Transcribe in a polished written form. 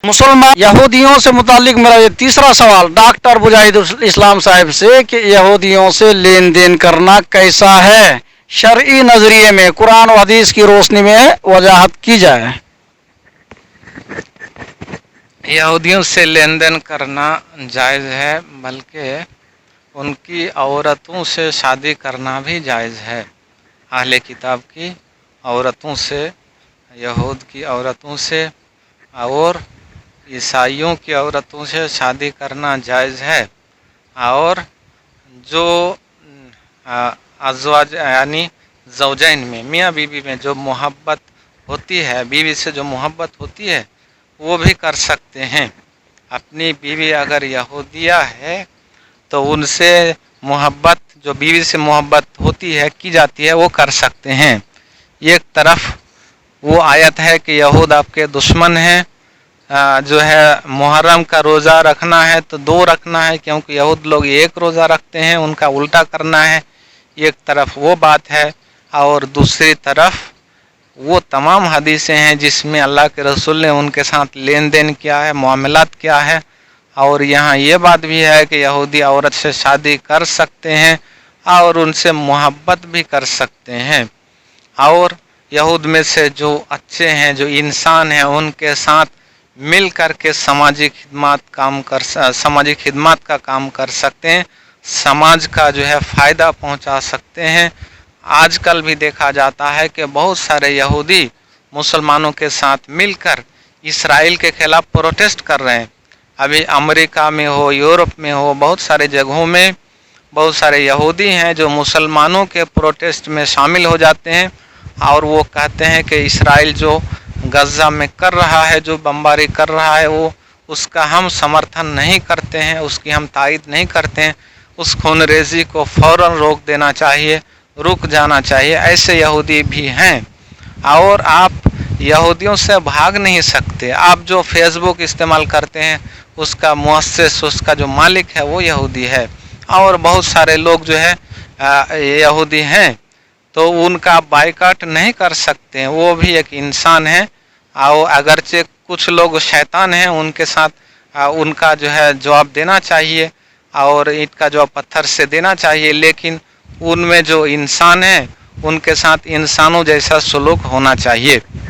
मुसलमान यहूदियों से मुतालिक मेरा ये तीसरा सवाल डॉक्टर मुजाहिदुल इस्लाम साहब से कि यहूदियों से लेन देन करना कैसा है, शरई नजरिए में कुरान और हदीस की रोशनी में वजाहत की जाए। यहूदियों से लेन देन करना जायज़ है, बल्कि उनकी औरतों से शादी करना भी जायज़ है। अहले किताब की औरतों से, यहूद की औरतों से और ईसाइयों की औरतों से शादी करना जायज़ है। और जो अज़वाज यानी ज़ौजैन में, मियाँ बीवी में जो मोहब्बत होती है, बीवी से जो मोहब्बत होती है वो भी कर सकते हैं। अपनी बीवी अगर यहूदिया है तो उनसे मोहब्बत, जो बीवी से मोहब्बत होती है की जाती है, वो कर सकते हैं। एक तरफ वो आयत है कि यहूद आपके दुश्मन हैं, जो है मुहर्रम का रोज़ा रखना है तो 2 रखना है, क्योंकि यहूद लोग 1 रोज़ा रखते हैं, उनका उल्टा करना है। एक तरफ वो बात है, और दूसरी तरफ वो तमाम हदीसें हैं जिसमें अल्लाह के रसूल ने उनके साथ लेन देन किया है, मामलात किया है। और यहाँ ये बात भी है कि यहूदी औरत से शादी कर सकते हैं और उनसे मोहब्बत भी कर सकते हैं। और यहूद में से जो अच्छे हैं, जो इंसान हैं, उनके साथ मिल कर के सामाजिक खिदमत का काम कर सकते हैं, समाज का जो है फ़ायदा पहुंचा सकते हैं। आजकल भी देखा जाता है कि बहुत सारे यहूदी मुसलमानों के साथ मिलकर इसराइल के खिलाफ प्रोटेस्ट कर रहे हैं। अभी अमेरिका में हो, यूरोप में हो, बहुत सारे जगहों में बहुत सारे यहूदी हैं जो मुसलमानों के प्रोटेस्ट में शामिल हो जाते हैं, और वो कहते हैं कि इसराइल जो गज़ा में कर रहा है, जो बमबारी कर रहा है, वो उसका हम समर्थन नहीं करते हैं, उसकी हम तायद नहीं करते हैं। उस खूनरेज़ी को फ़ौरन रोक देना चाहिए, रुक जाना चाहिए। ऐसे यहूदी भी हैं, और आप यहूदियों से भाग नहीं सकते। आप जो फेसबुक इस्तेमाल करते हैं उसका मुअस्सिस, उसका जो मालिक है वो यहूदी है, और बहुत सारे लोग जो है यहूदी हैं, तो उनका बायकॉट नहीं कर सकते हैं। वो भी एक इंसान है, और अगरचे कुछ लोग शैतान हैं, उनके साथ उनका जो है जवाब देना चाहिए और ईंट का जवाब पत्थर से देना चाहिए, लेकिन उनमें जो इंसान है उनके साथ इंसानों जैसा सलूक होना चाहिए।